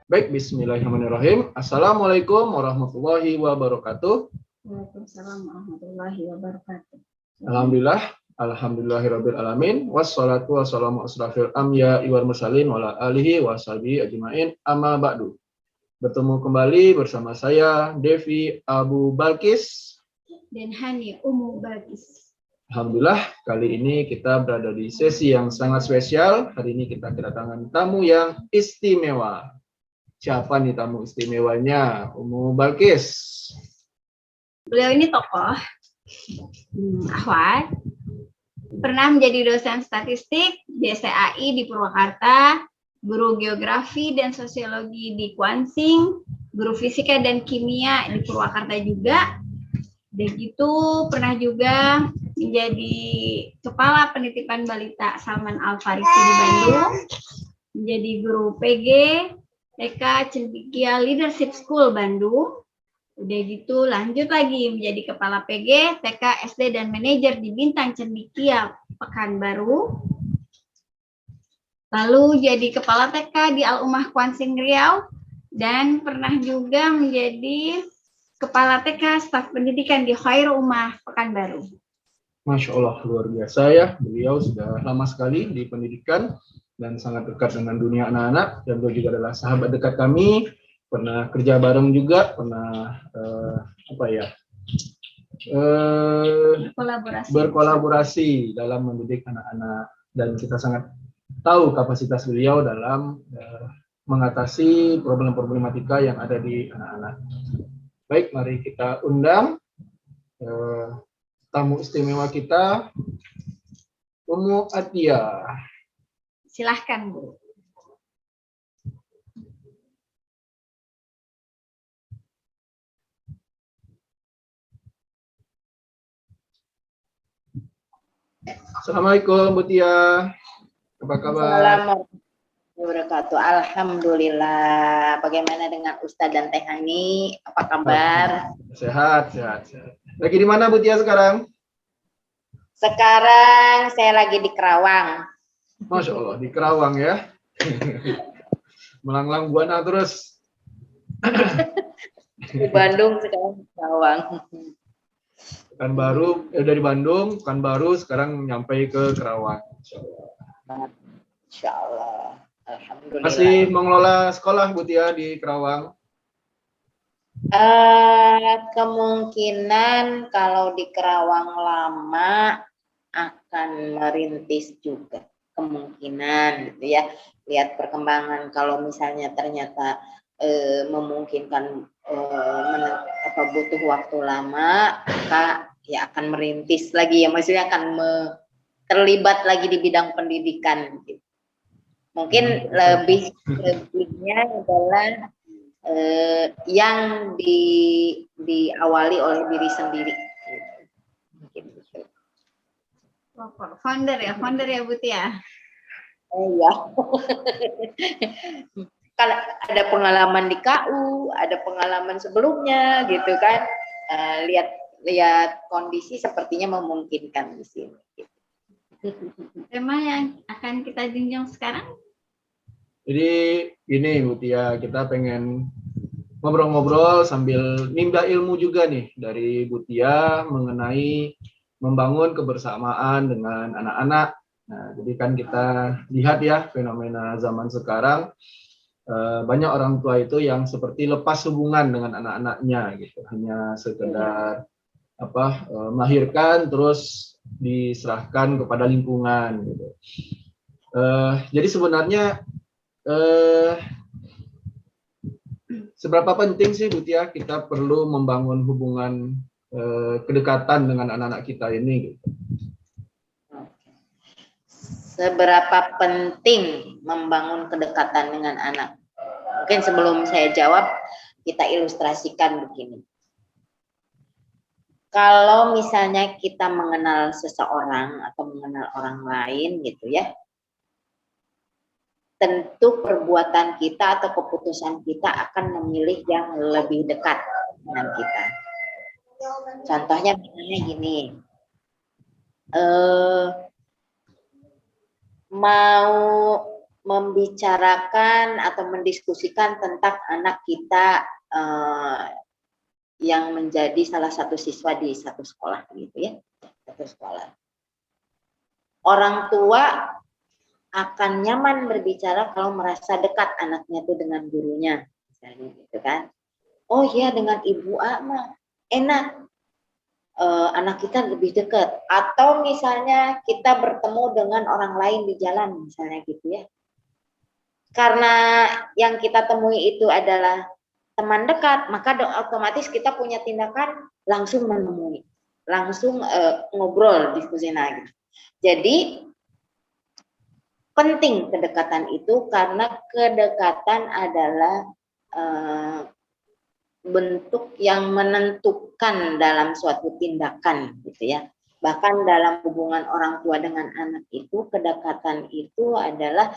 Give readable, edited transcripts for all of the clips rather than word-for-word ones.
Baik, bismillahirrahmanirrahim. Assalamualaikum warahmatullahi wabarakatuh. Waalaikumsalam warahmatullahi wabarakatuh. Alhamdulillah, alhamdulillahirabbil alamin. Wassalatu wassalamu asrafil anbiya'i wal mursalin wa ala alihi wa sahbihi ajmain. Amma ba'du. Bertemu kembali bersama saya Devi Abu Balkis dan Hani Umu Bagis. Alhamdulillah, kali ini kita berada di sesi yang sangat spesial. Hari ini kita kedatangan tamu yang istimewa. Siapa nih tamu istimewanya? Umu Balkis. Beliau ini tokoh Ahwat, pernah menjadi dosen statistik di STAI di Purwakarta, guru geografi dan sosiologi di Kuansing, guru fisika dan kimia di Purwakarta juga. Dan gitu pernah juga menjadi kepala penitipan balita Salman Al Farisi di Bandung, menjadi guru PG TK Cendekia Leadership School Bandung. Udah gitu lanjut lagi menjadi kepala PG TK SD dan manajer di Bintang Cendekia Pekanbaru. Lalu jadi kepala TK di Al Ummah Kuansing Riau dan pernah juga menjadi kepala TK staf pendidikan di Khairul Ummah Pekanbaru. Masya Allah, luar biasa ya. Beliau sudah lama sekali di pendidikan dan sangat dekat dengan dunia anak-anak, dan beliau juga adalah sahabat dekat kami, pernah kerja bareng juga, pernah berkolaborasi dalam mendidik anak-anak, dan kita sangat tahu kapasitas beliau dalam mengatasi problematika yang ada di anak-anak. Baik, mari kita undang tamu istimewa kita, Umu Atia. Silahkan, Bu. Assalamualaikum, Bu Tia. Apa kabar? Assalamualaikum warahmatullahi wabarakatuh. Alhamdulillah. Bagaimana dengan Ustadz dan Teh Hani? Apa kabar? Sehat. Lagi di mana, Bu Tia, sekarang? Sekarang saya lagi di Kerawang. Masya Allah, di Kerawang ya. Melanglang buana terus. Di Bandung, sekarang di Kerawang. Dari Bandung, Pekanbaru, sekarang nyampe ke Kerawang. Insya Allah. Alhamdulillah. Masih mengelola sekolah, Bu Tia, di Kerawang? Kemungkinan kalau di Kerawang lama akan merintis juga. Kemungkinan gitu ya. Lihat perkembangan, kalau misalnya ternyata memungkinkan butuh waktu lama, maka ya akan merintis lagi ya, maksudnya akan terlibat lagi di bidang pendidikan gitu. Mungkin lebihnya adalah yang diawali oleh diri sendiri. Founder ya Bu Tia. Iya. Kalau ada pengalaman di KU, ada pengalaman sebelumnya gitu kan. Lihat kondisi sepertinya memungkinkan di sini. Tema yang akan kita junjung sekarang? Jadi ini Bu Tia, kita pengen ngobrol-ngobrol sambil nimba ilmu juga nih dari Bu Tia mengenai membangun kebersamaan dengan anak-anak. Nah, jadi kan kita lihat ya fenomena zaman sekarang, banyak orang tua itu yang seperti lepas hubungan dengan anak-anaknya gitu, hanya sekedar melahirkan terus diserahkan kepada lingkungan gitu. Jadi sebenarnya seberapa penting sih Bu Tia kita perlu membangun hubungan kedekatan dengan anak-anak kita ini gitu? Seberapa penting membangun kedekatan dengan anak? Mungkin sebelum saya jawab, kita ilustrasikan begini. Kalau misalnya kita mengenal seseorang atau mengenal orang lain gitu ya, tentu perbuatan kita atau keputusan kita akan memilih yang lebih dekat dengan kita. Contohnya misalnya gini, mau membicarakan atau mendiskusikan tentang anak kita yang menjadi salah satu siswa di satu sekolah gitu ya, satu sekolah. Orang tua akan nyaman berbicara kalau merasa dekat anaknya tuh dengan gurunya, misalnya gitu kan. Oh iya, dengan ibu A mah enak, anak kita lebih dekat. Atau misalnya kita bertemu dengan orang lain di jalan, misalnya gitu ya. Karena yang kita temui itu adalah teman dekat, maka otomatis kita punya tindakan langsung menemui, langsung ngobrol, diskusi lagi. Jadi penting kedekatan itu karena kedekatan adalah bentuk yang menentukan dalam suatu tindakan gitu ya. Bahkan dalam hubungan orang tua dengan anak itu, kedekatan itu adalah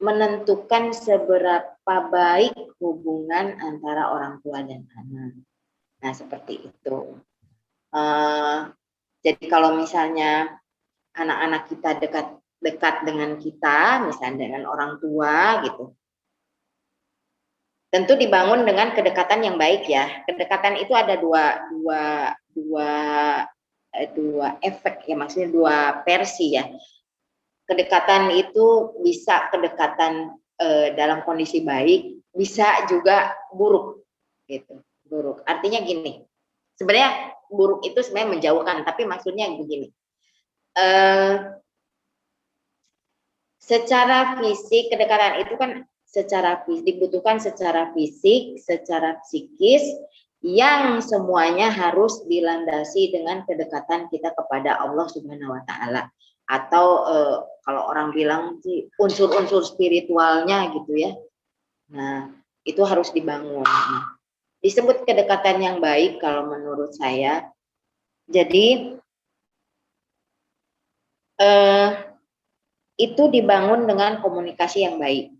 menentukan seberapa baik hubungan antara orang tua dan anak. Nah, seperti itu. Jadi kalau misalnya anak-anak kita dekat dengan kita, misalnya dengan orang tua gitu, tentu dibangun dengan kedekatan yang baik ya. Kedekatan itu ada dua efek ya, maksudnya dua versi ya. Kedekatan itu bisa kedekatan dalam kondisi baik, bisa juga buruk gitu. Buruk. Artinya gini. Sebenarnya buruk itu sebenarnya menjauhkan, tapi maksudnya begini. Secara fisik kedekatan itu kan dibutuhkan secara fisik, secara psikis, yang semuanya harus dilandasi dengan kedekatan kita kepada Allah Subhanahu wa taala. Atau kalau orang bilang sih unsur-unsur spiritualnya gitu ya. Nah, itu harus dibangun. Disebut kedekatan yang baik kalau menurut saya. Jadi itu dibangun dengan komunikasi yang baik.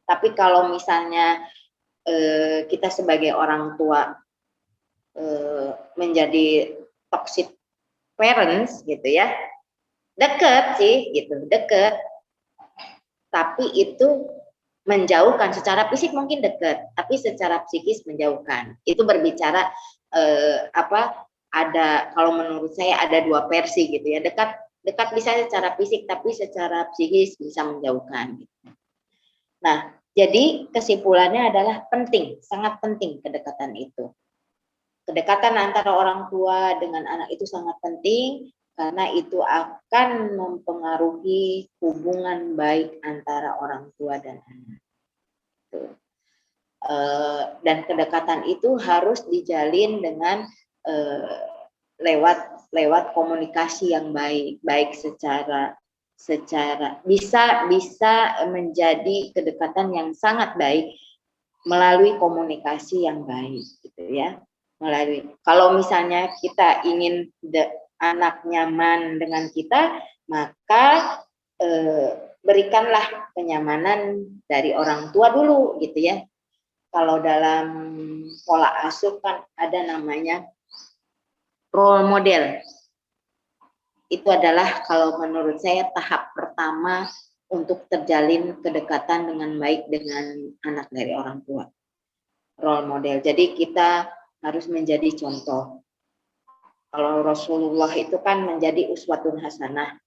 Tapi kalau misalnya kita sebagai orang tua menjadi toxic parents gitu ya, deket sih gitu, deket, tapi itu menjauhkan. Secara fisik mungkin deket, tapi secara psikis menjauhkan. Itu berbicara ada, kalau menurut saya ada dua versi gitu ya. Dekat bisa secara fisik, tapi secara psikis bisa menjauhkan. Nah, jadi kesimpulannya adalah penting, sangat penting kedekatan itu. Kedekatan antara orang tua dengan anak itu sangat penting karena itu akan mempengaruhi hubungan baik antara orang tua dan anak. Dan kedekatan itu harus dijalin dengan lewat komunikasi yang baik secara bisa menjadi kedekatan yang sangat baik melalui komunikasi yang baik gitu ya. Kalau misalnya kita ingin anak nyaman dengan kita, maka berikanlah kenyamanan dari orang tua dulu gitu ya. Kalau dalam pola asuh kan ada namanya role model. Itu adalah kalau menurut saya tahap pertama untuk terjalin kedekatan dengan baik dengan anak dari orang tua. Role model. Jadi kita harus menjadi contoh. Kalau Rasulullah itu kan menjadi uswatun hasanah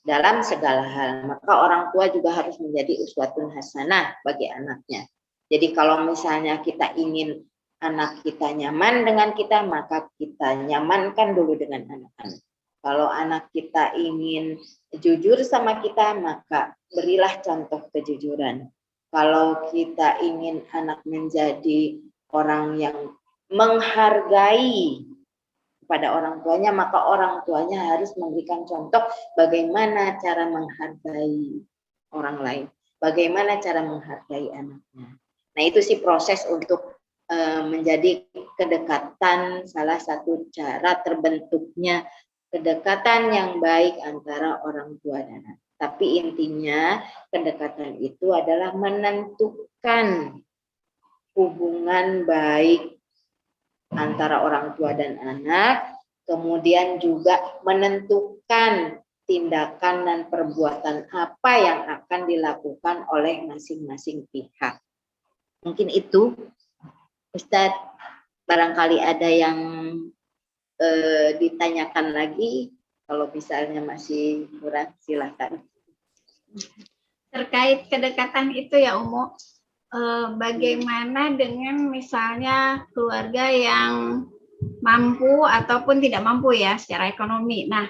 dalam segala hal, maka orang tua juga harus menjadi uswatun hasanah bagi anaknya. Jadi kalau misalnya kita ingin anak kita nyaman dengan kita, maka kita nyamankan dulu dengan anak-anak. Kalau anak kita ingin jujur sama kita, maka berilah contoh kejujuran. Kalau kita ingin anak menjadi orang yang menghargai kepada orang tuanya, maka orang tuanya harus memberikan contoh bagaimana cara menghargai orang lain, bagaimana cara menghargai anaknya. Nah, itu sih proses untuk menjadi kedekatan, salah satu cara terbentuknya kedekatan yang baik antara orang tua dan anak. Tapi intinya kedekatan itu adalah menentukan hubungan baik antara orang tua dan anak, kemudian juga menentukan tindakan dan perbuatan apa yang akan dilakukan oleh masing-masing pihak. Mungkin itu, Ustadz, barangkali ada yang ditanyakan lagi, kalau misalnya masih kurang silakan. Terkait kedekatan itu ya Umu, bagaimana dengan misalnya keluarga yang mampu ataupun tidak mampu ya secara ekonomi. Nah,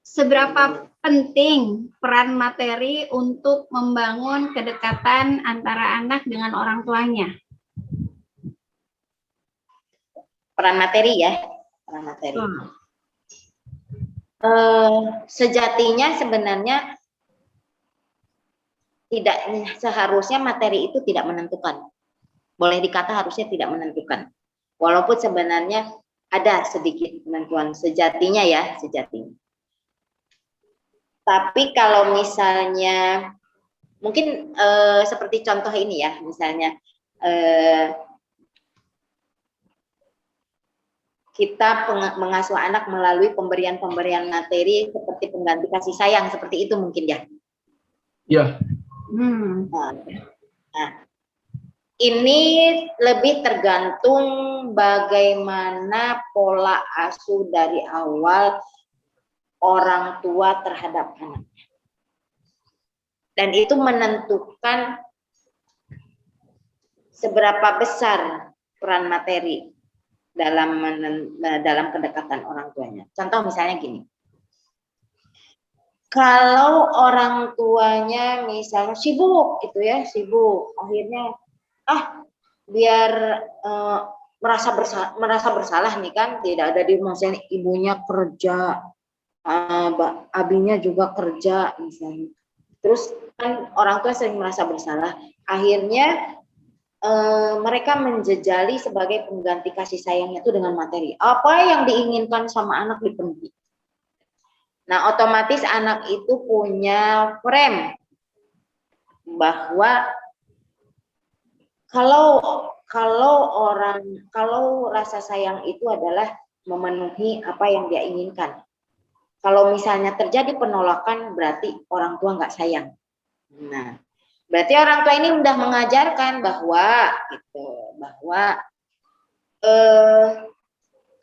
seberapa penting peran materi untuk membangun kedekatan antara anak dengan orang tuanya? Peran materi ya, peran materi. Sejatinya sebenarnya tidak seharusnya materi itu tidak menentukan. Boleh dikata harusnya tidak menentukan. Walaupun sebenarnya ada sedikit penentuan sejatinya ya, sejatinya. Tapi kalau misalnya mungkin seperti contoh ini ya, misalnya kita mengasuh anak melalui pemberian materi seperti pengganti kasih sayang, seperti itu mungkin ya. Ya. Nah, ini lebih tergantung bagaimana pola asuh dari awal orang tua terhadap anaknya. Dan itu menentukan seberapa besar peran materi dalam kedekatan orang tuanya. Contoh misalnya gini. Kalau orang tuanya misalnya sibuk gitu ya, sibuk, akhirnya biar merasa bersalah nih kan, tidak ada di rumah, misalnya ibunya kerja, abinya juga kerja misalnya. Terus kan orang tua sering merasa bersalah, akhirnya mereka menjejali sebagai pengganti kasih sayangnya itu dengan materi. Apa yang diinginkan sama anak dipenuhi. Nah, otomatis anak itu punya frame bahwa kalau rasa sayang itu adalah memenuhi apa yang dia inginkan. Kalau misalnya terjadi penolakan, berarti orang tua nggak sayang. Nah, berarti orang tua ini sudah mengajarkan bahwa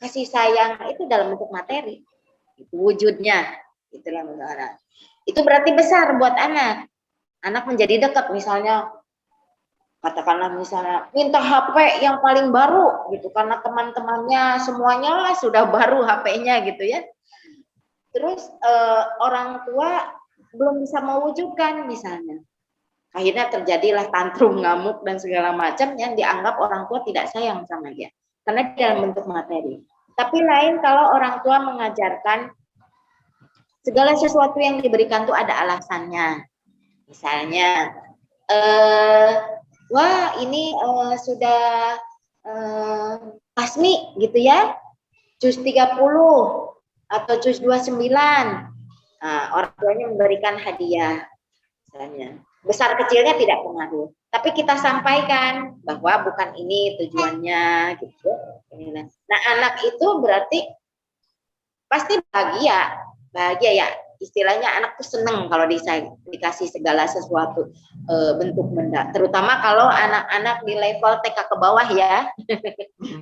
kasih sayang itu dalam bentuk materi, itu wujudnya, itulah misalnya. Itu berarti besar buat anak. Anak menjadi dekat, misalnya katakanlah misalnya minta HP yang paling baru gitu karena teman-temannya semuanya sudah baru HP-nya gitu ya. Terus orang tua belum bisa mewujudkan misalnya. Akhirnya terjadilah tantrum, ngamuk dan segala macam yang dianggap orang tua tidak sayang sama dia. Karena dalam bentuk materi. Tapi lain kalau orang tua mengajarkan segala sesuatu yang diberikan itu ada alasannya. Misalnya, wah ini sudah pasmi gitu ya, juz 30 atau juz 29. Nah, orang tuanya memberikan hadiah misalnya. Besar kecilnya tidak pengaruh, tapi kita sampaikan bahwa bukan ini tujuannya gitu. Nah, anak itu berarti pasti bahagia ya, istilahnya anak tuh seneng kalau dikasih segala sesuatu bentuk benda, terutama kalau anak-anak di level TK ke bawah ya.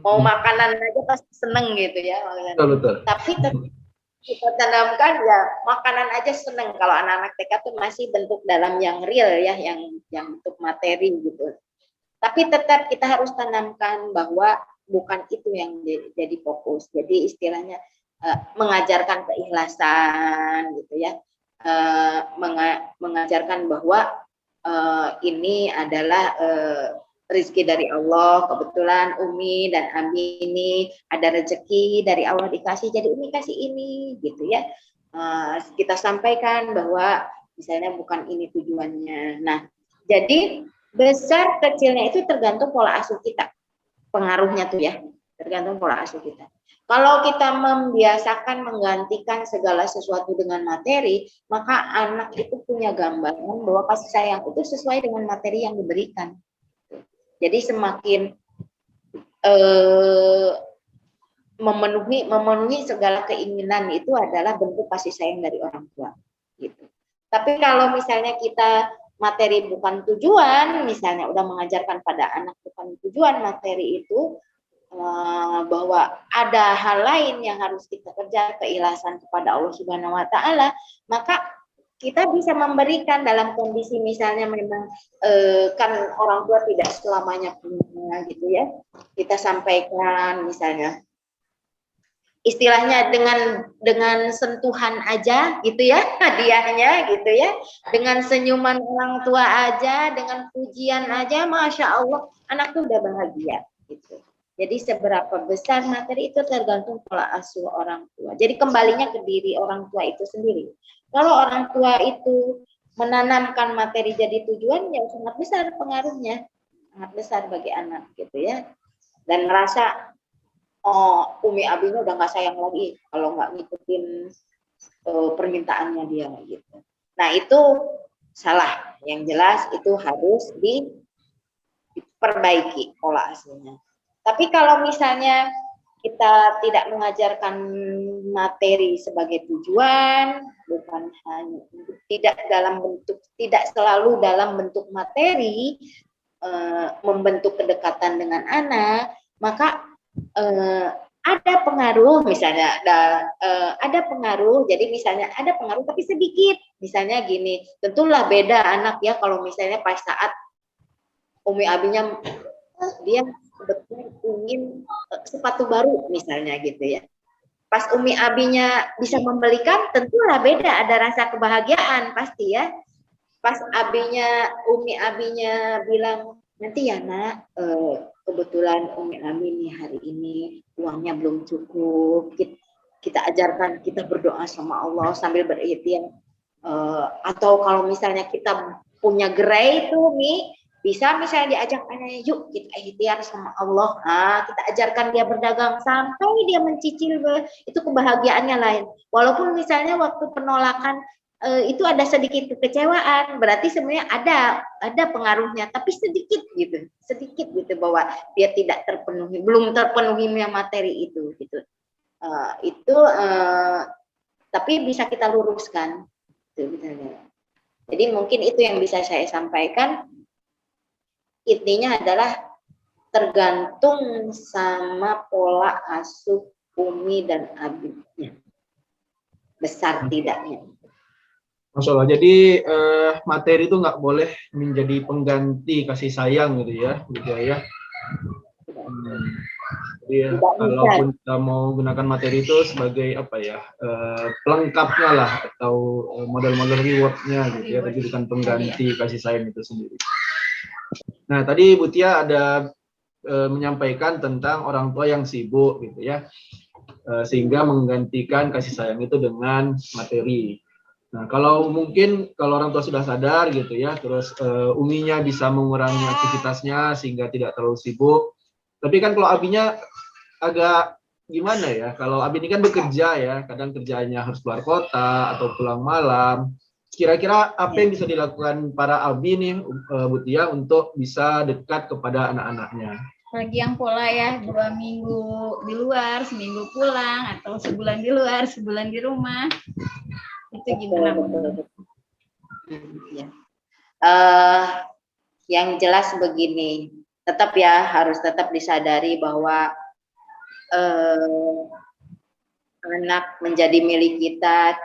Mau makanan aja pasti seneng gitu ya. Betul. Tapi kita tanamkan ya makanan aja seneng. Kalau anak-anak TK tuh masih bentuk dalam yang real ya, yang bentuk materi gitu. Tapi tetap kita harus tanamkan bahwa bukan itu yang jadi fokus. Jadi istilahnya mengajarkan keikhlasan gitu ya, mengajarkan bahwa ini adalah rezeki dari Allah. Kebetulan Umi dan Abi ini ada rezeki dari Allah dikasih, jadi Umi kasih ini gitu ya. Kita sampaikan bahwa misalnya bukan ini tujuannya. Nah, jadi besar kecilnya itu tergantung pola asuh kita, pengaruhnya tuh ya, tergantung pola asuh kita. Kalau kita membiasakan menggantikan segala sesuatu dengan materi, maka anak itu punya gambaran bahwa kasih sayang itu sesuai dengan materi yang diberikan. Jadi semakin memenuhi segala keinginan itu adalah bentuk kasih sayang dari orang tua gitu. Tapi kalau misalnya kita materi bukan tujuan, misalnya udah mengajarkan pada anak bukan tujuan materi itu, bahwa ada hal lain yang harus kita kerja, keikhlasan kepada Allah Subhanahu wa taala, maka kita bisa memberikan dalam kondisi misalnya memang kan orang tua tidak selamanya punya gitu ya. Kita sampaikan misalnya istilahnya dengan sentuhan aja gitu ya, hadiahnya gitu ya, dengan senyuman orang tua aja, dengan pujian aja, masya Allah anak tuh udah bahagia gitu. Jadi seberapa besar materi itu tergantung pola asuh orang tua. Jadi kembalinya ke diri orang tua itu sendiri. Kalau orang tua itu menanamkan materi jadi tujuan, ya sangat besar pengaruhnya, sangat besar bagi anak gitu ya. Dan merasa oh umi abinya udah nggak sayang lagi kalau nggak ngikutin permintaannya dia gitu. Nah itu salah. Yang jelas itu harus diperbaiki pola asuhnya. Tapi kalau misalnya kita tidak mengajarkan materi sebagai tujuan, bukan hanya tidak selalu dalam bentuk materi, membentuk kedekatan dengan anak, maka ada pengaruh misalnya, ada pengaruh. Jadi misalnya ada pengaruh tapi sedikit. Misalnya gini, tentulah beda anak ya kalau misalnya pas saat umi abinya dia sebetulnya ingin sepatu baru misalnya gitu ya. Pas umi abinya bisa membelikan, tentulah beda, ada rasa kebahagiaan pasti ya. Pas umi abinya bilang, nanti ya nak, kebetulan umi abi nih hari ini uangnya belum cukup, kita ajarkan, kita berdoa sama Allah sambil berikhtiar. Atau kalau misalnya kita punya gerai tuh nih, bisa misalnya diajak anaknya, yuk kita ikhtiar sama Allah, kita ajarkan dia berdagang sampai dia mencicil, itu kebahagiaannya lain. Walaupun misalnya waktu penolakan itu ada sedikit kekecewaan, berarti sebenarnya ada pengaruhnya, tapi sedikit gitu bahwa dia tidak terpenuhi, belum terpenuhinya materi itu gitu. Tapi bisa kita luruskan, gitu. Jadi mungkin itu yang bisa saya sampaikan. Intinya adalah tergantung sama pola asuh umi dan abinya, besar tidaknya. Masya Allah. Jadi materi itu nggak boleh menjadi pengganti kasih sayang gitu ya. Jadi ya, kalaupun kita mau gunakan materi itu sebagai apa ya, pelengkapnya lah atau model-model rewardnya gitu ya, tapi bukan pengganti kasih sayang itu sendiri. Nah, tadi Bu Tia ada menyampaikan tentang orang tua yang sibuk gitu ya, sehingga menggantikan kasih sayang itu dengan materi. Nah, kalau orang tua sudah sadar gitu ya, terus uminya bisa mengurangi aktivitasnya sehingga tidak terlalu sibuk. Tapi kan kalau abinya agak gimana ya, kalau abi ini kan bekerja ya, kadang kerjanya harus keluar kota atau pulang malam. Kira-kira apa yang bisa dilakukan para abi nih, Bu Tia, untuk bisa dekat kepada anak-anaknya? Bagi yang pola ya, 2 minggu di luar, seminggu pulang, atau sebulan di luar, sebulan di rumah. Itu gimana? Ya. Yang jelas begini, harus tetap disadari bahwa anak menjadi milik kita,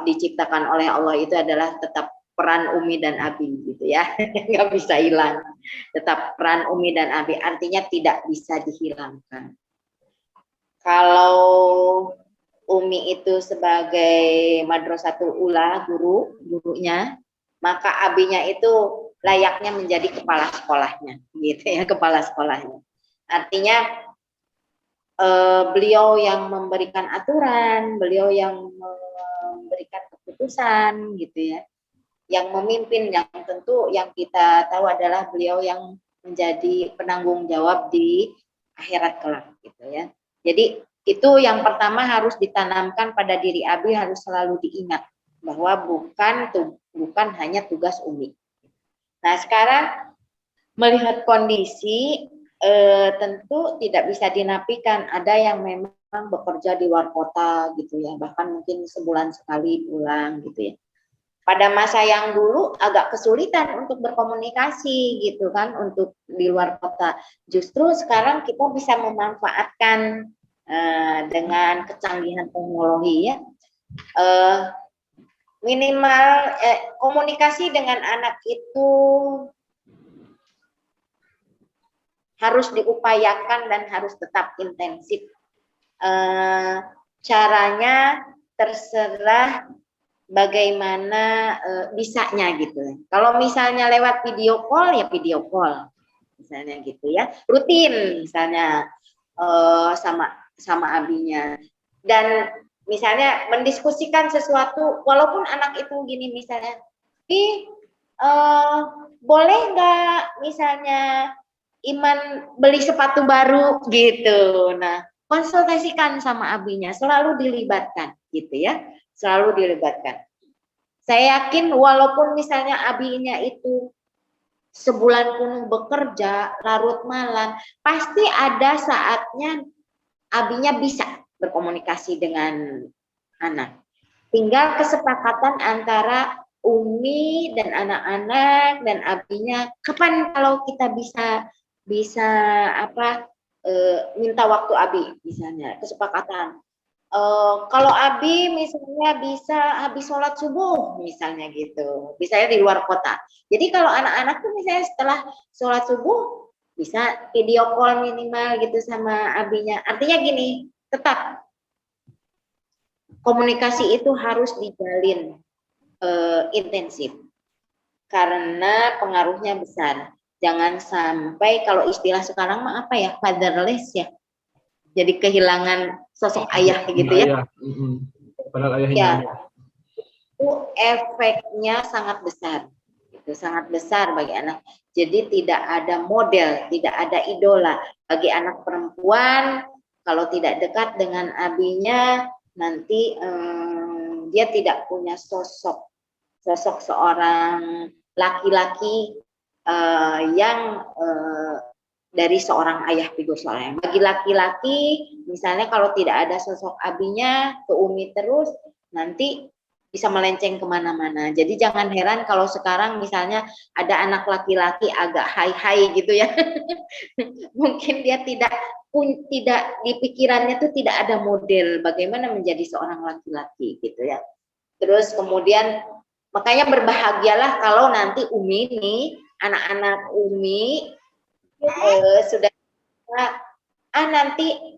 diciptakan oleh Allah itu adalah tetap peran umi dan abi gitu ya, nggak bisa hilang. Tetap peran umi dan abi, artinya tidak bisa dihilangkan. Kalau umi itu sebagai madrasatul ula, gurunya, maka abinya itu layaknya menjadi kepala sekolahnya, gitu ya, kepala sekolahnya. Artinya beliau yang memberikan aturan, beliau yang memberikan keputusan gitu ya, yang memimpin, yang tentu yang kita tahu adalah beliau yang menjadi penanggung jawab di akhirat kelak gitu ya. Jadi itu yang pertama harus ditanamkan pada diri abi, harus selalu diingat bahwa bukan hanya tugas umi. Nah sekarang melihat kondisi tentu tidak bisa dinafikan ada yang memang bekerja di luar kota gitu ya, bahkan mungkin sebulan sekali pulang gitu ya. Pada masa yang dulu agak kesulitan untuk berkomunikasi gitu kan, untuk di luar kota. Justru sekarang kita bisa memanfaatkan dengan kecanggihan teknologi ya, minimal komunikasi dengan anak itu harus diupayakan dan harus tetap intensif. Caranya terserah bagaimana bisanya gitu. Kalau misalnya lewat video call ya video call, misalnya gitu ya, rutin misalnya sama abinya. Dan misalnya mendiskusikan sesuatu, walaupun anak itu gini misalnya, boleh nggak misalnya Iman beli sepatu baru gitu. Nah, konsultasikan sama abinya, selalu dilibatkan gitu ya, selalu dilibatkan. Saya yakin walaupun misalnya abinya itu sebulan penuh bekerja, larut malam, pasti ada saatnya abinya bisa berkomunikasi dengan anak. Tinggal kesepakatan antara Umi dan anak-anak dan abinya, kapan kalau kita bisa minta waktu abi misalnya, kesepakatan. Kalau abi misalnya bisa habis sholat subuh misalnya gitu, misalnya di luar kota. Jadi kalau anak-anak tuh misalnya setelah sholat subuh bisa video call minimal gitu sama abinya. Artinya gini, tetap komunikasi itu harus dijalin intensif karena pengaruhnya besar. Jangan sampai, kalau istilah sekarang mah apa ya, fatherless ya, jadi kehilangan sosok ayah gitu ya. Padahal ayahnya Ya, ada. itu efeknya sangat besar, itu sangat besar bagi anak. Jadi tidak ada model, tidak ada idola bagi anak perempuan. Kalau tidak dekat dengan abinya, nanti dia tidak punya sosok seorang laki-laki yang dari seorang ayah figur seorang. Bagi laki-laki, misalnya kalau tidak ada sosok abinya ke Umi terus, nanti bisa melenceng kemana-mana. Jadi jangan heran kalau sekarang misalnya ada anak laki-laki agak hai-hai gitu ya. Mungkin dia tidak di pikirannya tuh tidak ada model bagaimana menjadi seorang laki-laki gitu ya. Terus kemudian makanya berbahagialah kalau nanti Umi nih, anak-anak Umi sudah nanti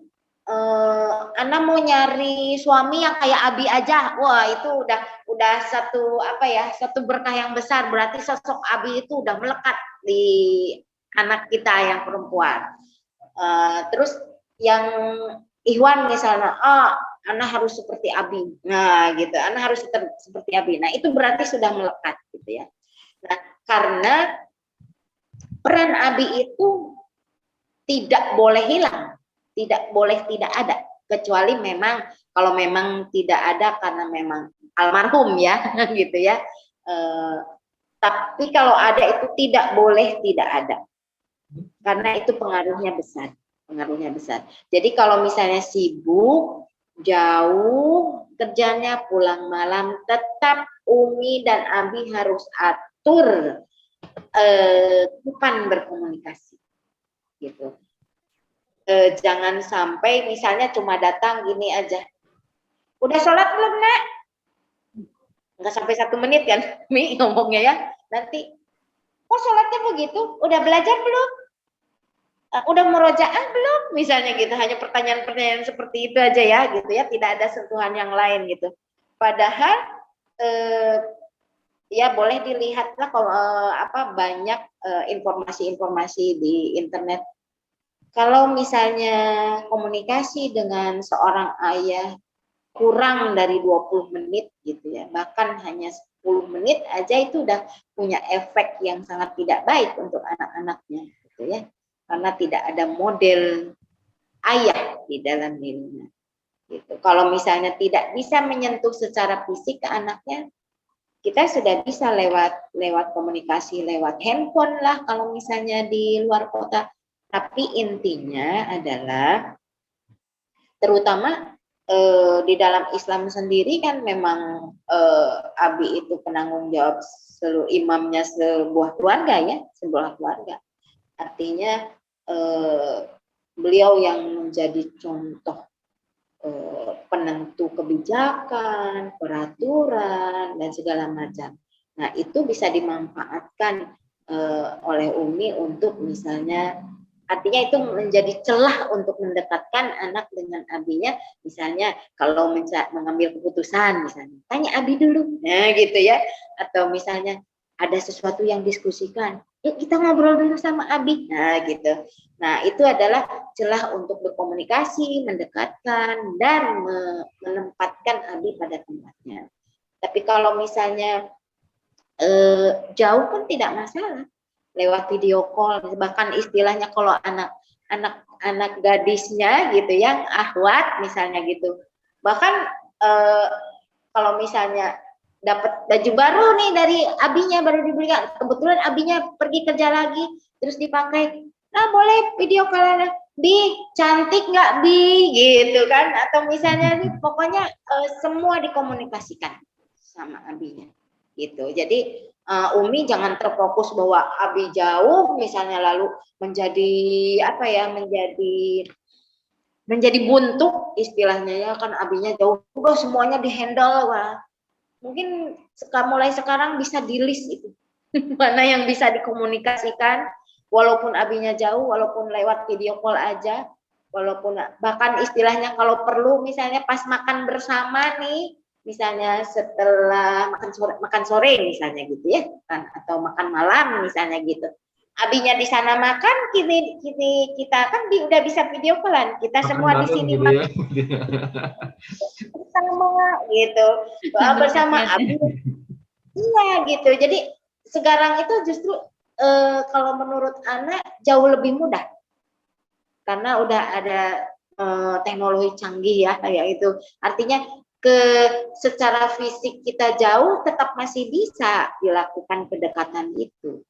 Ana mau nyari suami yang kayak Abi aja. Wah, itu udah satu berkah yang besar. Berarti sosok Abi itu udah melekat di anak kita yang perempuan. Terus yang Ikhwan misalnya, Ana harus seperti Abi. Nah, gitu. Ana harus seperti Abi. Nah, itu berarti sudah melekat gitu ya. Nah, karena peran Abi itu tidak boleh hilang, tidak boleh tidak ada, kecuali memang kalau memang tidak ada karena memang almarhum ya, gitu ya. Tapi kalau ada itu tidak boleh tidak ada, karena itu pengaruhnya besar, pengaruhnya besar. Jadi kalau misalnya sibuk, jauh kerjanya, pulang malam, tetap Umi dan Abi harus atur kapan berkomunikasi. Gitu. Jangan sampai misalnya cuma datang gini aja, udah sholat belum nak? Nggak sampai 1 menit kan Mi ngomongnya ya, nanti sholatnya begitu, udah belajar belum? Udah murojaah belum? Misalnya gitu, hanya pertanyaan-pertanyaan seperti itu aja ya gitu ya, tidak ada sentuhan yang lain gitu. Padahal ya boleh dilihatlah kalau banyak informasi-informasi di internet. Kalau misalnya komunikasi dengan seorang ayah kurang dari 20 menit gitu ya, bahkan hanya 10 menit aja itu udah punya efek yang sangat tidak baik untuk anak-anaknya gitu ya. Karena tidak ada model ayah di dalam dirinya. Gitu. Kalau misalnya tidak bisa menyentuh secara fisik ke anaknya, kita sudah bisa lewat komunikasi lewat handphone lah kalau misalnya di luar kota. Tapi intinya adalah terutama di dalam Islam sendiri kan memang abi itu penanggung jawab seluruh imamnya sebuah keluarga ya, sebuah keluarga. Artinya beliau yang menjadi contoh penentu kebijakan, peraturan dan segala macam. Nah, itu bisa dimanfaatkan oleh Umi untuk misalnya, artinya itu menjadi celah untuk mendekatkan anak dengan abinya. Misalnya kalau mengambil keputusan, misalnya tanya abi dulu, nah gitu ya. Atau misalnya ada sesuatu yang diskusikan, yuk kita ngobrol dulu sama abi, nah gitu. Nah itu adalah celah untuk berkomunikasi, mendekatkan dan menempatkan abi pada tempatnya. Tapi kalau misalnya jauh kan tidak masalah, lewat video call, bahkan istilahnya kalau anak gadisnya gitu yang akhwat misalnya gitu, bahkan kalau misalnya dapat baju baru nih dari abinya, baru dibelikan, kebetulan abinya pergi kerja lagi terus dipakai, nah boleh video call, Bi cantik nggak Bi gitu kan, atau misalnya nih pokoknya semua dikomunikasikan sama abinya gitu. Jadi Umi jangan terfokus bahwa abi jauh misalnya lalu menjadi apa ya, menjadi buntu istilahnya ya, kan abinya jauh udah semuanya dihandle. Wah, mungkin mulai sekarang bisa di list itu mana yang bisa dikomunikasikan walaupun abinya jauh, walaupun lewat video call aja, walaupun bahkan istilahnya kalau perlu misalnya pas makan bersama nih, misalnya setelah makan sore misalnya gitu ya kan, atau makan malam misalnya gitu, abinya di sana makan, kita kan udah bisa video callan, kita Makan semua di bareng sini gitu makan ya. bersama gitu, bersama abi. Iya gitu. Jadi sekarang itu justru kalau menurut anak jauh lebih mudah karena udah ada teknologi canggih ya, kayak itu. Artinya secara fisik kita jauh tetap masih bisa dilakukan kedekatan itu.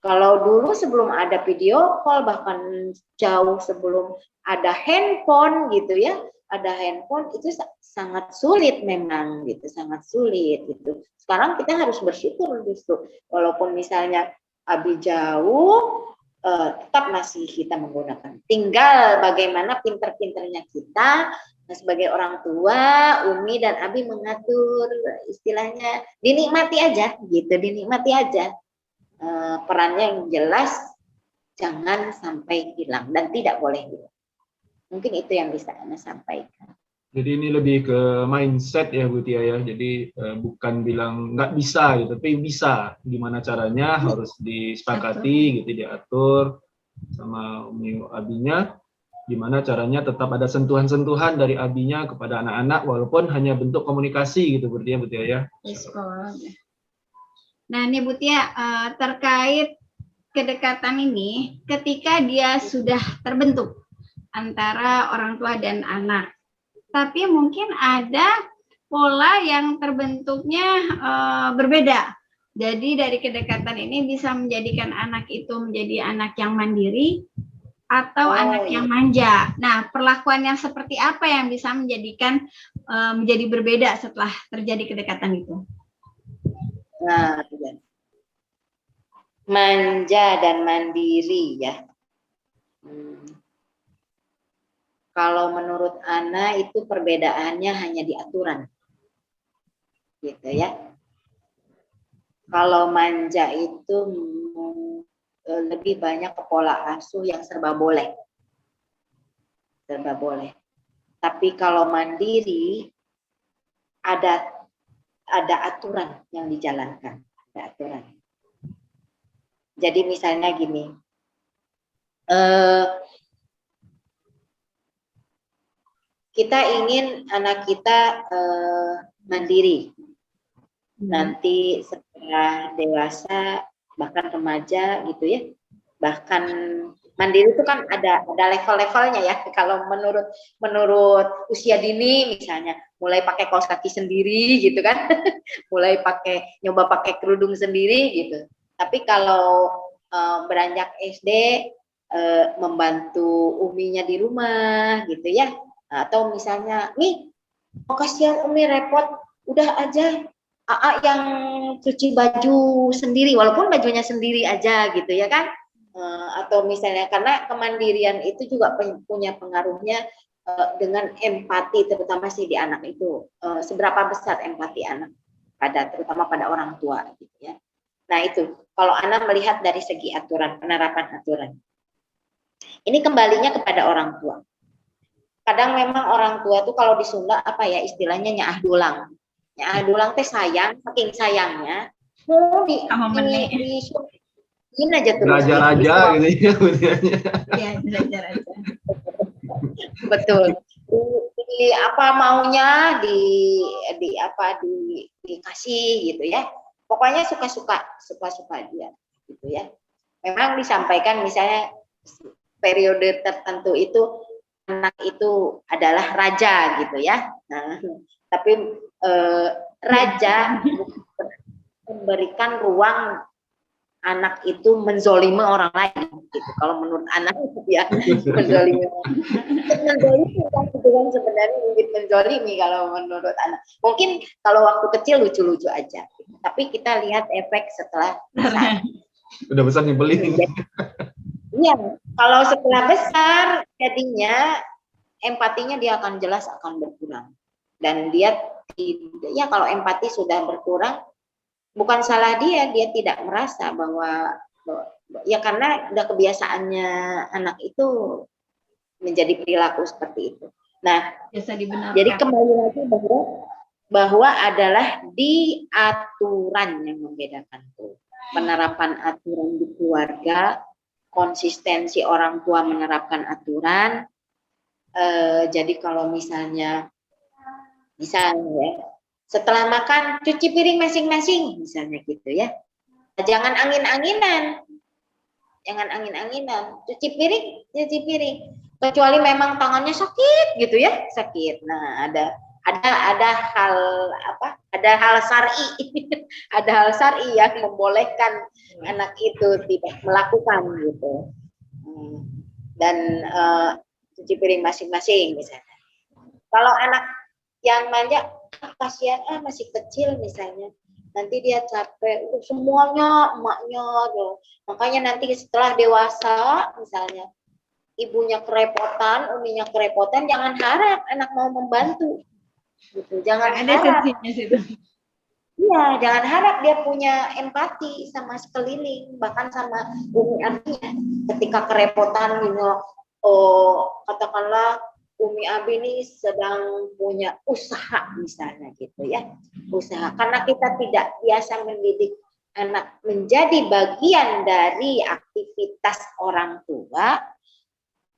Kalau dulu sebelum ada video call, bahkan jauh sebelum ada handphone gitu ya, ada handphone itu sangat sulit memang gitu, sangat sulit gitu. Sekarang kita harus bersyukur justru, walaupun misalnya abi jauh, tetap masih kita menggunakan. Tinggal bagaimana pinter-pinternya kita sebagai orang tua, Umi dan Abi mengatur, istilahnya dinikmati aja gitu, dinikmati aja. Perannya yang jelas jangan sampai hilang dan tidak boleh hilang. Mungkin itu yang bisa Anda sampaikan. Jadi ini lebih ke mindset ya Bu Tia ya. Jadi bukan bilang nggak bisa gitu, tapi bisa. Gimana caranya harus disepakati gitu, diatur sama Umi abinya. Gimana caranya tetap ada sentuhan-sentuhan dari abinya kepada anak-anak walaupun hanya bentuk komunikasi gitu Bu Tia ya. Nah ini Bu Tia, terkait kedekatan ini ketika dia sudah terbentuk antara orang tua dan anak, tapi mungkin ada pola yang terbentuknya berbeda. Jadi dari kedekatan ini bisa menjadikan anak itu menjadi anak yang mandiri atau anak yang manja. Nah, perlakuan yang seperti apa yang bisa menjadikan menjadi berbeda setelah terjadi kedekatan itu? Nah, manja dan mandiri ya. Kalau menurut Ana itu perbedaannya hanya di aturan, gitu ya. Kalau manja itu lebih banyak ke pola asuh yang serba boleh, Tapi kalau mandiri ada aturan yang dijalankan, ada aturan. Jadi misalnya gini, kita ingin anak kita mandiri. Nanti setelah dewasa, bahkan remaja gitu ya, bahkan mandiri itu kan ada level-levelnya ya. Kalau menurut usia dini misalnya, mulai pakai kaos kaki sendiri gitu kan, mulai nyoba pakai kerudung sendiri gitu. Tapi kalau beranjak SD, membantu uminya di rumah gitu ya, atau misalnya nih, oh kasihan umi repot, udah aja AA yang cuci baju sendiri walaupun bajunya sendiri aja gitu ya kan. Atau misalnya karena kemandirian itu juga punya pengaruhnya dengan empati, terutama sih di anak itu, seberapa besar empati anak terutama pada orang tua gitu ya. Nah itu kalau anak melihat dari segi aturan, penerapan aturan, ini kembalinya kepada orang tua. Kadang memang orang tua tuh kalau di Sunda apa ya istilahnya nyaah dulang. Nyaah dulang teh sayang, saking sayangnya mau di aja terus. Raja-raja gitu ya. Iya, belajar aja. Betul. Di apa maunya dikasih gitu ya. Pokoknya suka-suka dia gitu ya. Memang disampaikan misalnya periode tertentu itu anak itu adalah raja gitu ya. Nah, tapi raja memberikan ruang anak itu menzolimi orang lain gitu. Kalau menurut anak ya menzolimi kan sebenarnya mungkin menzolimi kalau menurut anak. Mungkin kalau waktu kecil lucu-lucu aja, tapi kita lihat efek setelah besar. Udah besar nyebelin. Iya, kalau setelah besar jadinya empatinya dia akan jelas akan berkurang. Dan dia ya kalau empati sudah berkurang, bukan salah dia tidak merasa bahwa ya karena udah kebiasaannya anak itu menjadi perilaku seperti itu. Nah, biasa dibenarkan. Jadi kembali lagi bahwa adalah di aturan yang membedakan tuh. Penerapan aturan di keluarga, konsistensi orang tua menerapkan aturan. Jadi kalau misalnya setelah makan cuci piring masing-masing misalnya gitu ya. Jangan angin-anginan. Cuci piring. Kecuali memang tangannya sakit gitu ya, sakit. Nah, ada hal apa? Ada hal syar'i. Ada hal syar'i yang membolehkan anak itu tidak melakukan gitu. Dan cuci piring masing-masing misalnya. Kalau anak yang manja kasihan masih kecil misalnya, nanti dia capek semuanya emaknya gitu. Makanya nanti setelah dewasa misalnya ibunya kerepotan, uminya kerepotan, jangan harap anak mau membantu gitu. Jangan harap. Iya, jangan harap dia punya empati sama sekeliling, bahkan sama umi abinya. Ketika kerepotan gitu, katakanlah Umi Abi ini sedang punya usaha misalnya gitu ya, usaha. Karena kita tidak biasa mendidik anak menjadi bagian dari aktivitas orang tua.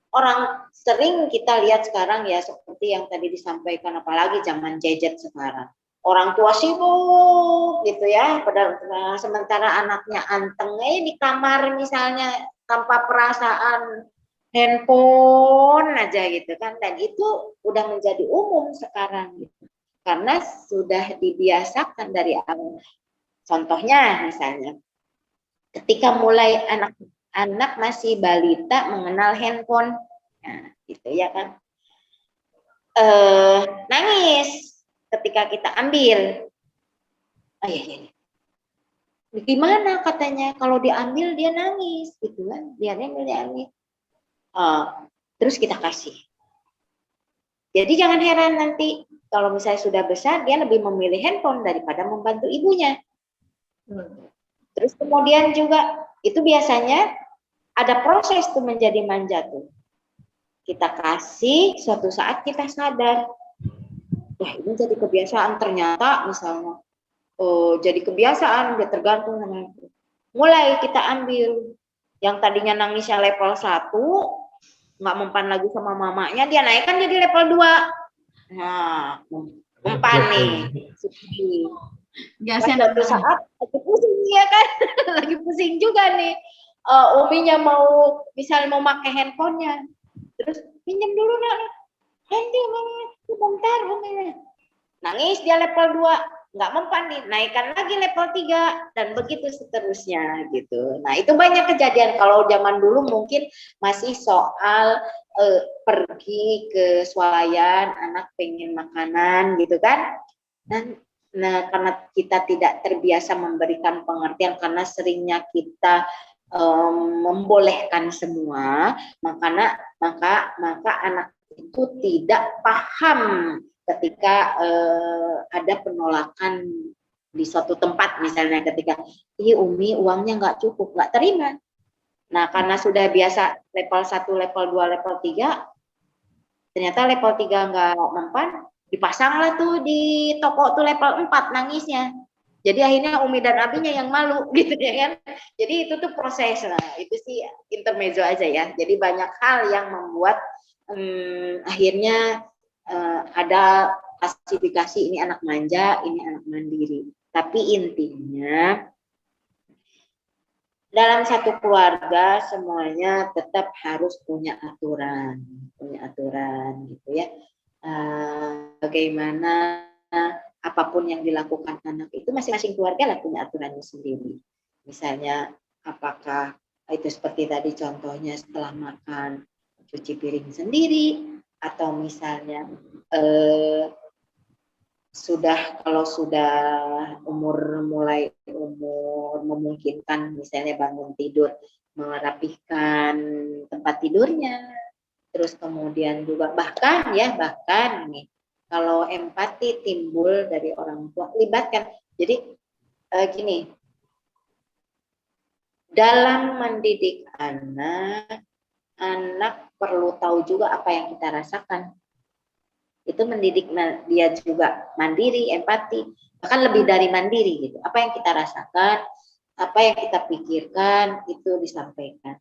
Orang sering kita lihat sekarang ya seperti yang tadi disampaikan, apalagi zaman gadget sekarang. Orang tua sibuk gitu ya, padahal sementara anaknya anteng di kamar misalnya tanpa perasaan, handphone aja gitu kan, dan itu udah menjadi umum sekarang gitu. Karena sudah dibiasakan dari awal. Contohnya misalnya ketika mulai anak masih balita mengenal handphone, nah gitu ya kan, nangis ketika kita ambil, gimana katanya kalau diambil dia nangis gitu kan, dia ambil. Terus kita kasih. Jadi jangan heran nanti kalau misalnya sudah besar dia lebih memilih handphone daripada membantu ibunya. Terus kemudian juga itu biasanya ada proses tuh menjadi manja tuh. Kita kasih, suatu saat kita sadar, wah ini jadi kebiasaan ternyata misalnya. Jadi kebiasaan, dia tergantung sama itu. Mulai kita ambil yang tadinya nangisnya level 1, nggak mempan lagi sama mamanya, dia naikkan jadi level 2. Nah, mempan nih. Suatu saat lagi pusing ya kan, lagi pusing juga nih. Uminya mau misalnya mau pakai handphonenya, terus pinjam dulu nak, nanti sebentar uminya. Nangis dia level 2, nggak mempan nih, naikkan lagi level 3 dan begitu seterusnya gitu. Nah, itu banyak kejadian. Kalau zaman dulu mungkin masih soal pergi ke swalayan, anak pengen makanan gitu kan. Dan nah, karena kita tidak terbiasa memberikan pengertian karena seringnya kita membolehkan semua, maka anak itu tidak paham ketika ada penolakan di suatu tempat, misalnya ketika Umi uangnya nggak cukup, nggak terima. Nah, karena sudah biasa level 1, level 2, level 3, ternyata level 3 nggak mempan, dipasanglah tuh di toko tuh level 4 nangisnya. Jadi akhirnya Umi dan Abinya yang malu gitu ya kan. Jadi itu tuh proses. Nah, itu sih intermezzo aja ya. Jadi banyak hal yang membuat akhirnya ada klasifikasi ini anak manja, ini anak mandiri. Tapi intinya dalam satu keluarga semuanya tetap harus punya aturan gitu ya. Bagaimana apapun yang dilakukan anak itu masing-masing keluarga lah punya aturannya sendiri. Misalnya apakah itu seperti tadi contohnya setelah makan cuci piring sendiri, atau misalnya kalau sudah mulai umur memungkinkan, misalnya bangun tidur merapihkan tempat tidurnya, terus kemudian juga bahkan nih kalau empati timbul dari orang tua, libatkan. Jadi gini, dalam mendidik anak perlu tahu juga apa yang kita rasakan. Itu mendidik dia juga mandiri, empati, bahkan lebih dari mandiri gitu. Apa yang kita rasakan, apa yang kita pikirkan, itu disampaikan.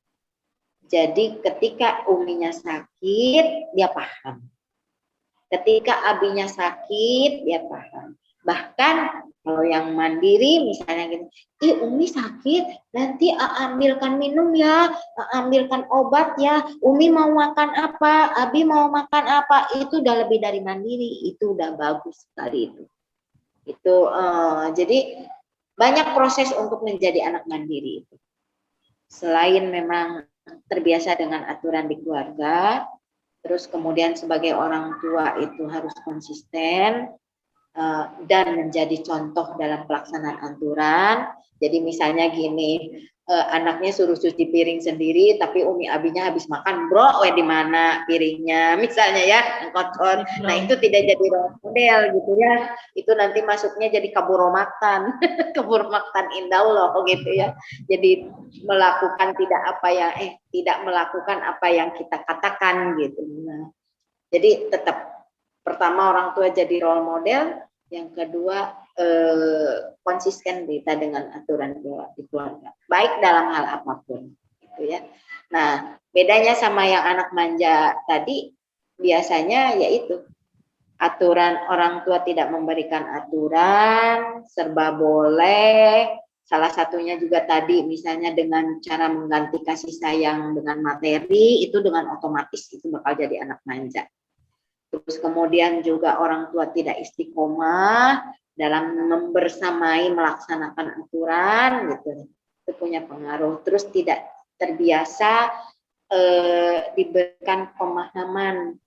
Jadi ketika Uminya sakit, dia paham. Ketika Abinya sakit, dia paham. Bahkan kalau yang mandiri misalnya gitu, Umi sakit, nanti ambilkan minum ya, ambilkan obat ya, Umi mau makan apa, Abi mau makan apa, itu udah lebih dari mandiri, itu udah bagus sekali itu. Jadi banyak proses untuk menjadi anak mandiri itu. Selain memang terbiasa dengan aturan di keluarga, terus kemudian sebagai orang tua itu harus konsisten dan menjadi contoh dalam pelaksanaan aturan. Jadi misalnya gini, anaknya suruh cuci piring sendiri, tapi Umi Abinya habis makan, bro, di mana piringnya, misalnya ya, kotor. Nah itu tidak jadi role model gitu ya. Itu nanti masuknya jadi kabur makan, kabur makan indah loh gitu ya. Jadi melakukan tidak melakukan apa yang kita katakan gitu. Nah, jadi tetap pertama orang tua jadi role model, yang kedua konsisten kita dengan aturan di keluarga, baik dalam hal apapun, gitu ya. Nah, bedanya sama yang anak manja tadi, biasanya yaitu aturan orang tua tidak memberikan aturan, serba boleh. Salah satunya juga tadi misalnya dengan cara mengganti kasih sayang dengan materi, itu dengan otomatis itu bakal jadi anak manja. Terus kemudian juga orang tua tidak istiqomah dalam membersamai melaksanakan aturan gitu, itu punya pengaruh. Terus tidak terbiasa diberikan pemahaman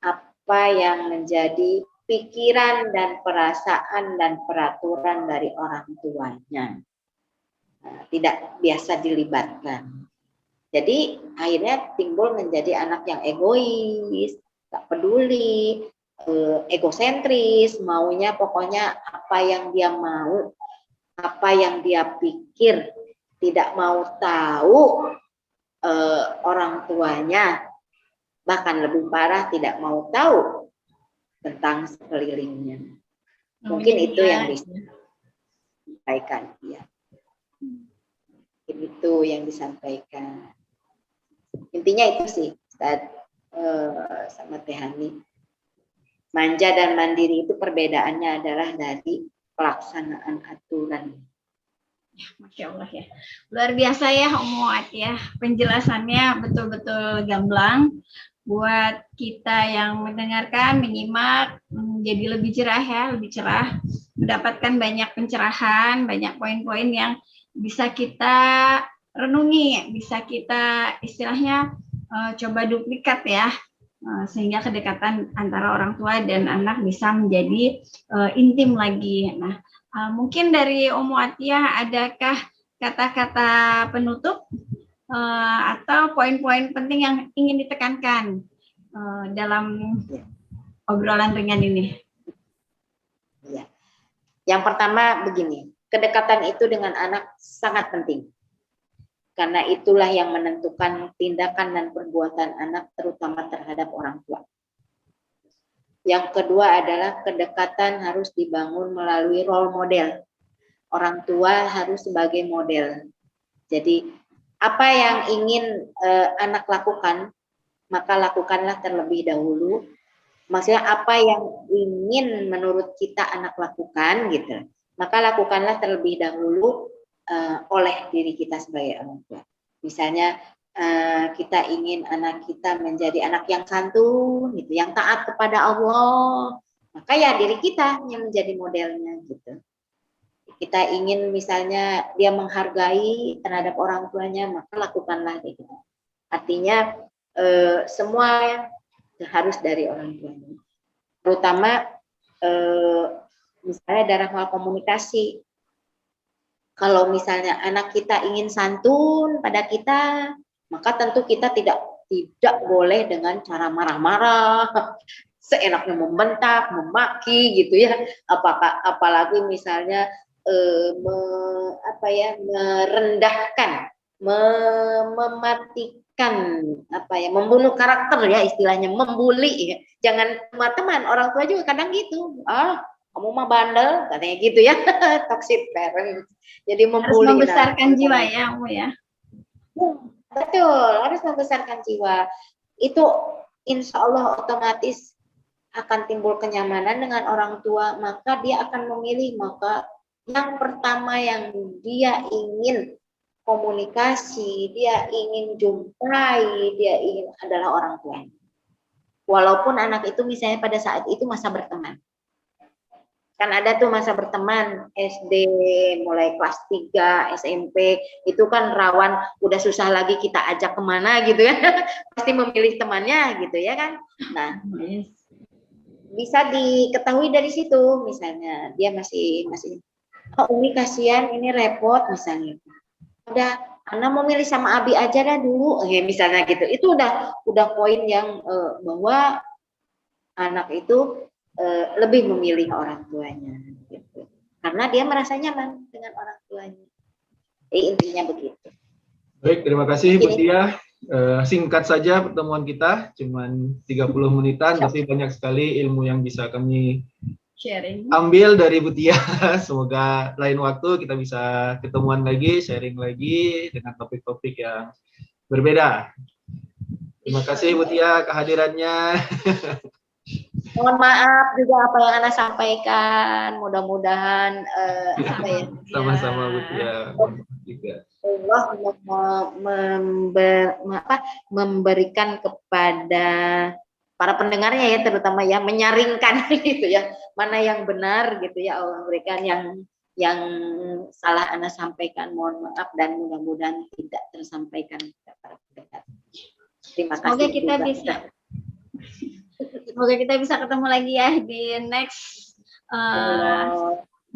apa yang menjadi pikiran dan perasaan dan peraturan dari orang tuanya. Nah, tidak biasa dilibatkan. Jadi akhirnya timbul menjadi anak yang egois, gak peduli, egosentris, maunya pokoknya apa yang dia mau, apa yang dia pikir, tidak mau tahu orang tuanya, bahkan lebih parah tidak mau tahu tentang sekelilingnya. Mungkin itu yang disampaikan ya. Itu yang disampaikan. Intinya itu sih, Ustaz sama Teh Hani. Manja dan mandiri itu perbedaannya adalah dari pelaksanaan aturan. Masya Allah ya. Luar biasa ya Umu Atiyah. Penjelasannya betul-betul gamblang. Buat kita yang mendengarkan, menyimak, menjadi lebih cerah ya, lebih cerah. Mendapatkan banyak pencerahan, banyak poin-poin yang bisa kita renungi, bisa kita istilahnya coba duplikat ya. Sehingga kedekatan antara orang tua dan anak bisa menjadi intim lagi. Nah, mungkin dari Umu Atiyah adakah kata-kata penutup atau poin-poin penting yang ingin ditekankan dalam obrolan ringan ini? Ya. Yang pertama begini, kedekatan itu dengan anak sangat penting. Karena itulah yang menentukan tindakan dan perbuatan anak terutama terhadap orang tua. Yang kedua adalah kedekatan harus dibangun melalui role model. Orang tua harus sebagai model. Jadi apa yang ingin anak lakukan, maka lakukanlah terlebih dahulu. Maksudnya apa yang ingin menurut kita anak lakukan gitu, maka lakukanlah terlebih dahulu oleh diri kita sebagai orang tua. Misalnya kita ingin anak kita menjadi anak yang santun gitu, yang taat kepada Allah, maka ya diri kita yang menjadi modelnya gitu. Kita ingin misalnya dia menghargai terhadap orang tuanya, maka lakukanlah gitu. Artinya semua harus dari orang tuanya. Terutama misalnya dalam hal komunikasi. Kalau misalnya anak kita ingin santun pada kita, maka tentu kita tidak boleh dengan cara marah-marah, seenaknya membentak, memaki gitu ya. Apalagi misalnya merendahkan, mematikan, membunuh karakter ya istilahnya, membuli ya. Jangan teman-teman, orang tua juga kadang gitu. Kamu mah bandel, katanya gitu ya. Toxic parent. Jadi membuli. Harus membesarkan jiwa ya, Umu ya. Betul, harus membesarkan jiwa. Itu insya Allah otomatis akan timbul kenyamanan dengan orang tua, maka dia akan memilih, maka yang pertama yang dia ingin komunikasi, dia ingin jumpai, dia ingin adalah orang tuanya. Walaupun anak itu misalnya pada saat itu masa berteman. Kan ada tuh masa berteman SD, mulai kelas 3, SMP, itu kan rawan, udah susah lagi kita ajak kemana gitu ya. Pasti memilih temannya gitu ya kan. Nah, bisa diketahui dari situ, misalnya dia masih Umi kasihan, ini repot misalnya. Udah, Ana mau milih sama Abi aja dah dulu, misalnya gitu. Itu udah poin yang bahwa anak itu lebih memilih orang tuanya, gitu. Karena dia merasa nyaman dengan orang tuanya. Intinya begitu. Baik, terima kasih Bu Tia. Singkat saja pertemuan kita, cuman 30 menitan, tapi banyak sekali ilmu yang bisa kami ambil dari Bu Tia. Semoga lain waktu kita bisa ketemuan lagi, sharing lagi dengan topik-topik yang berbeda. Terima kasih Bu Tia kehadirannya. Mohon maaf juga apa yang Ana sampaikan. Mudah-mudahan sama-sama Bu Tia. Allah memberikan kepada para pendengarnya ya, terutama ya, menyaringkan gitu ya, mana yang benar gitu ya, Allah berikan yang salah Ana sampaikan, mohon maaf, dan mudah-mudahan tidak tersampaikan kepada para pendengar. Terima kasih. Semoga kita bisa ketemu lagi ya di next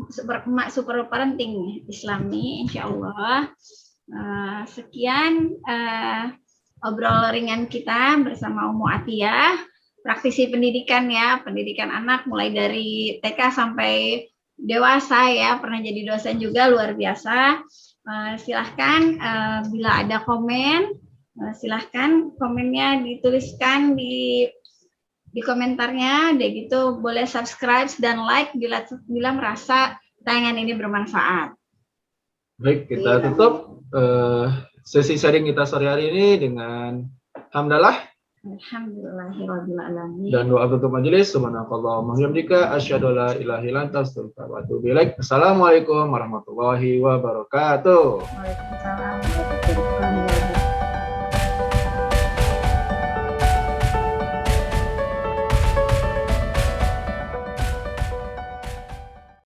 super parenting Islami, insya Allah. Sekian obrol ringan kita bersama Umu Atiyah, praktisi pendidikan ya, pendidikan anak mulai dari TK sampai dewasa ya, pernah jadi dosen juga, luar biasa. Silahkan bila ada komen, silahkan komennya dituliskan di komentarnya, deh gitu boleh subscribe dan like bila merasa tayangan ini bermanfaat. Baik, kita tutup sesi sharing kita sore hari ini dengan hamdalah Alhamdulillahirabbil alamin. Dan doa tutup majelis, subhanakallahumma wa bihamdika asyhadu an la ilaha illa anta astaghfiruka wa atubu ilaik. Assalamualaikum warahmatullahi wabarakatuh. Waalaikumsalam warahmatullahi wabarakatuh.